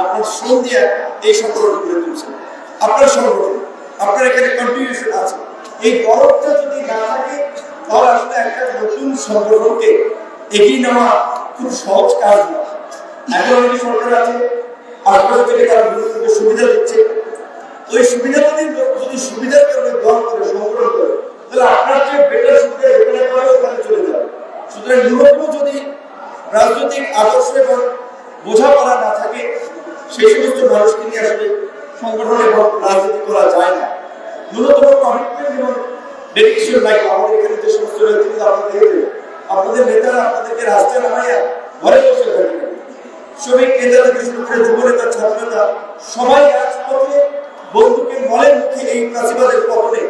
আপনার শ্রম দিয়ে এই সংগঠন গড়ে তুলছেন, আপনার সংগঠন, আপনার এখানে কন্ট্রিবিউশন আছে। এই গরবটা যদি না থাকে তাহলে আসলে একটা নতুন সংগঠনকে এগিয়ে নেওয়া খুব সহজ কাজ না। এখন অনেক সরকার আছে, আপনার থেকে তারা বিভিন্ন সুবিধা দিচ্ছে, ওই সুবিধাগুলির যদি সুবিধার কারণে গ্রহণ করে সংগ্রহ করে তাহলে আপনার যে বেটার সুবিধা যেখানে পাবে ওখানে চলে যাবে। সুতরাং ন্যূনতম যদি রাজনৈতিক আদর্শ এবং বোঝাপড়া না থাকে সেই সমস্ত মানুষকে নিয়ে আসলে সংগঠন এবং রাজনীতি করা যায় না। ন্যূনতম কমিটমেন্ট এবং ডেডিকেশন লাগবে। আমাদের এখানে যে সমস্ত নেতৃত্ব আপনারা দেখবেন, আপনাদের নেতারা আপনাদেরকে রাস্তায় নামাইয়া ঘরে বসে থাকবে। শ্রমিক নেতা থেকে শুরু করে যুব নেতা, ছাত্র নেতা সবাই রাজপথে বন্দুকের মলের মুখে এই প্রাচীবাদের পতনে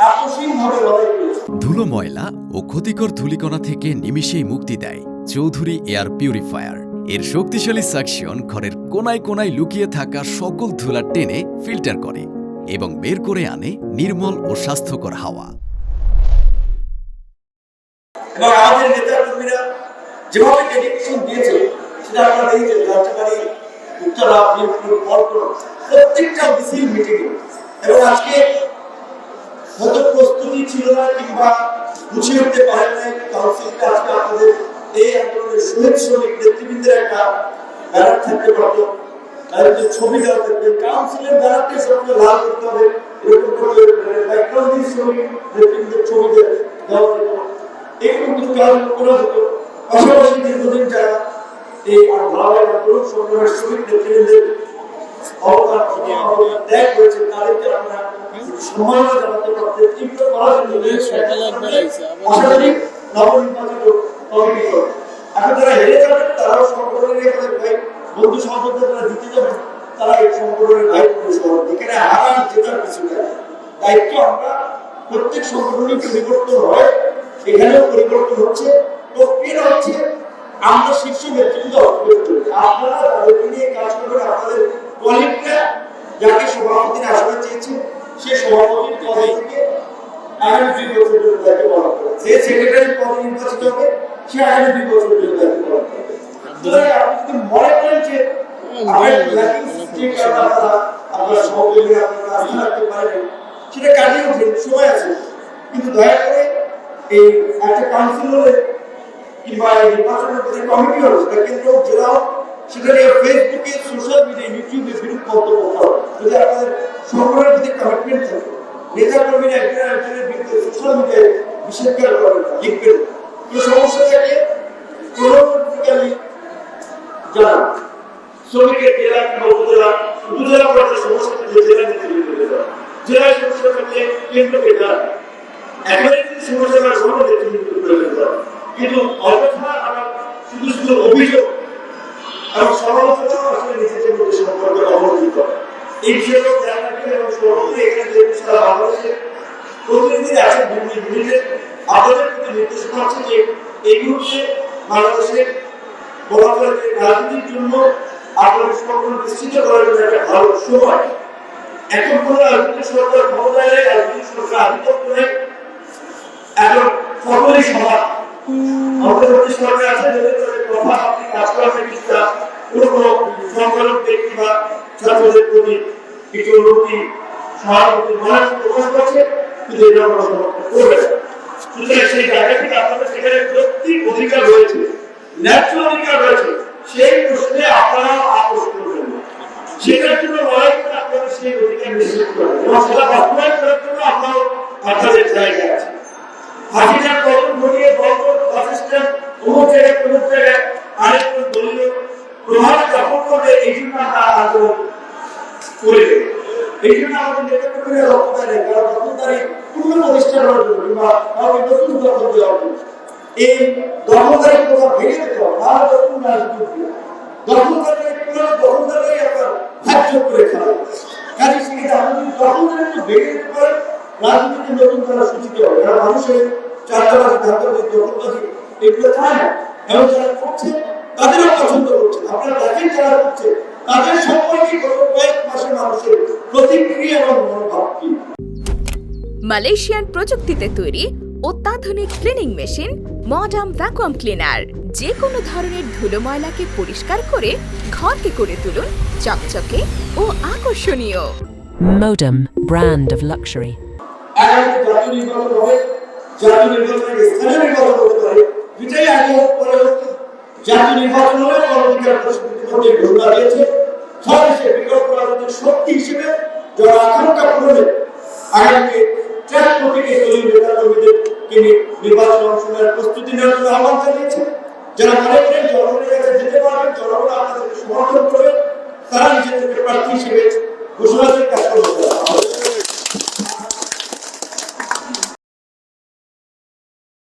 আকস্মিকভাবে লড়াই করেছে। ধুলো, ময়লা ও ক্ষতিকর ধূলিকণা থেকে নিমিষেই মুক্তি দেয় চৌধুরী এয়ার পিউরিফায়ার। এর শক্তিশালী সাকশন ঘরের কোনায় কোনায় লুকিয়ে থাকা সকল ধুলা টেনে ফিল্টার করে এবং বের করে আনে নির্মল ও স্বাস্থ্যকর হাওয়া। এবং আমাদের নেতা কর্মীরা যেভাবে ডেডিকেশন দিয়েছে সেটা আপনারা দেখেছেন, যাত্রাবাড়ি, উত্তরা, মিরপুর, পল্টন প্রত্যেকটা মিছিল মিটিং এবং আজকে হয়তো প্রস্তুতি ছিল না কিংবা গুছিয়ে উঠতে পারেন নাই কাউন্সিলটা, আজকে আপনাদের এই আন্দোলনের শহীদ শ্রমিক নেতৃবৃন্দের একটা ব্যানার থাকতে পারত, তাদের যে ছবি দেওয়া থাকবে, কাউন্সিলের ব্যানারকে সবকে লাল করতে হবে, এরকম করে ব্যাকগ্রাউন্ডের শ্রমিক নেতৃবৃন্দের ছবি দেওয়া যেত, এরকম কিছু কাজ করা হতো। পাশাপাশি দীর্ঘদিন যারা এই ভালোভাবে আন্দোলন সংগ্রামের শ্রমিক নেতৃবৃন্দের অবদান ত্যাগ করেছে তাদেরকে আপনারা সম্মাননা জানাতে পারতেন। এগুলো করার জন্য আশাবাদী নবনির্বাচিত কমিটি করে। এখন যারা হেরে যাবেন তারাও সংগঠনের ভাই বন্ধু সহযোগিতা যারা জিতে যাবেন তারা এই সংগঠনের দায়িত্ব সহ এখানে হারার জেতার কিছু নেই। দায়িত্ব আমরা প্রত্যেক সংগঠনের পরিবর্তন হয়, এখানেও পরিবর্তন হচ্ছে, প্রক্রিয়া হচ্ছে আমরা শীর্ষ নেতৃত্ব আপনারা তাদেরকে নিয়ে কাজ করবেন। আপনাদের কলিগরা যাকে সভাপতির আসনে চেয়েছেন সে সভাপতির পদ থেকে আগামী 2 বছর জন্য দায়িত্ব পালন করবে, যে সেক্রেটারি পদে নির্বাচিত হবে সে আগামী 2 বছর জন্য দায়িত্ব পালন করবে। সুতরাং আপনি যদি মনে করেন যে আপনার সহকর্মীরা আপনারা আস্থা রাখতে পারেন সেটা কাটিয়ে উঠেন, সময় আছে, কিন্তু দয়া করে এই একটা কাউন্সিলরের কিংবা নির্বাচনের যে কমিটি হলো সেটা কেন্দ্র জেলা হোক, সেটা নিয়ে ফেসবুকে, সোশ্যাল মিডিয়া, ইউটিউবে বিরূপ মন্তব্য করা, যদি আপনাদের সংগঠনের প্রতি কমিটমেন্ট থাকে, নেতা কর্মীরা একজনের বিরুদ্ধে সোশ্যাল মিডিয়ায় নিষেধাজ্ঞা লিখবেন, কোনো সমস্যা থাকলে পরবর্তীকালে জানান। শ্রমিকের জেলা কিংবা উপজেলা, উপজেলা পর্যায়ে সমস্যা থাকলে জেলা নেতৃত্বে যান, জেলায় সমস্যা থাকলে কেন্দ্রকে জানান। একেবারে যদি সমস্যা হয় সব নেতৃত্ব প্রয়োজন হয়, কিন্তু অযথা আমার শুধু শুধু অভিযোগ এবং সমালোচনা আসলে নিজেদের মধ্যে সম্পর্কের অবনতি করে। এই বিষয়টা খেয়াল রাখবেন এবং সর্বোপরি এখানে যে সারা বাংলাদেশে প্রতিনিধি আছেন বিভিন্ন ইউনিটে আপনাদের প্রতি নির্দেশনা আছে যে এই মুহূর্তে বাংলাদেশের বলা যায় যে রাজনীতির জন্য আপনাদের সংগঠন নিশ্চিত করার জন্য একটা ভালো সময়। এখন কোনো রাজনৈতিক সরকার ক্ষমতায় নেই, রাজনৈতিক সরকার আধিপত্য নেই, এখন সকলেই সমান। অন্তর্বর্তী সরকার আছে যাদের কথা আপনি কাজ করার চেষ্টা কোনো সংখ্যালঘু ব্যক্তি বা ছাত্রদের প্রতি কিছু অনুভূতি সহানুভূতি মনে প্রকাশ করছে, কিন্তু এটা আমরা সমর্থন করবে না। সুতরাং সেই জায়গা থেকে আপনাদের সেখানে যৌক্তিক অধিকার রয়েছে, ন্যায্য অধিকার রয়েছে, সেই প্রশ্নে আপনারা আপোষ করবেন না। সেটার জন্য লড়াই করে আপনারা সেই অধিকার নিশ্চিত করবেন এবং সেটা বাস্তবায়ন করার জন্য আপনার আপনাদের জায়গা আছে। হাসিনার পতন ঘটিয়ে বন্দর, বাস স্ট্যান্ড, অমুক জায়গায় প্রমুখ জায়গায় আরেকজন দলীয় প্রভাব দখল করবে, এই জন্য আমরা আন্দোলন করে দেব। এই জন্য আমাদের নেতাকর্মীরা রক্ত দেয়, কারণ দখলদারি পূর্ণ প্রতিষ্ঠা করার জন্য কিংবা কাউকে নতুন দখল দেওয়ার জন্য এই দখলদারি প্রভাব ভেঙে দিতে হবে, না নতুন রাজনীতি দখলদারি দখলদারি আপনার ধার্য করে খেলা। কাজে সেটা আপনি যদি দখলদারি একটু ভেঙে দিতে পারেন রাজনীতিতে নতুন ধারা সূচিত হবে। কারণ মানুষের চাঁদাবাজি, ধান্দাবাজি, দখলবাজি এগুলো চায় না এবং যারা করছে তাদেরও পছন্দ করছে। আপনারা দেখেন যারা করছে তাদের সম্পর্কে গত কয়েক মাসে মানুষের প্রতিক্রিয়া এবং মনোভাব কি। মালয়েশিয়ান প্রযুক্তিতে তৈরি অত্যাধুনিক cleaning machine modern vacuum cleaner যে কোনো ধরনের ধুলো ময়লাকে পরিষ্কার করে ঘরকে করে তুলুন চকচকে ও আকর্ষণীয়। Modem, brand of luxury. আগামী জাতীয় নির্বাচন হবে, জাতীয় নির্বাচনের স্থানীয় নির্বাচন হতে পারে, এটাই আগে হোক পরে হোক, জাতীয় নির্বাচন হলে অধিকার প্রস্তুতি করতে ঘোষণা দিয়েছে। সবশেষে বিকল্প রাজনৈতিক শক্তি হিসেবে যারা আকাঙ্ক্ষা পূরণে আগামীতে ট্র্যাক প্রতীকে দলীয় নেতা কর্মীদেরকে নির্বাচনে অংশ নেওয়ার প্রস্তুতি নেওয়ার জন্য আহ্বান জানিয়েছে। যারা মনে করেন জনগণের কাছে যেতে পারবেন, জনগণ আপনাদেরকে সমর্থন করবে, তারা নিজেদেরকে প্রার্থী হিসেবে ঘোষণা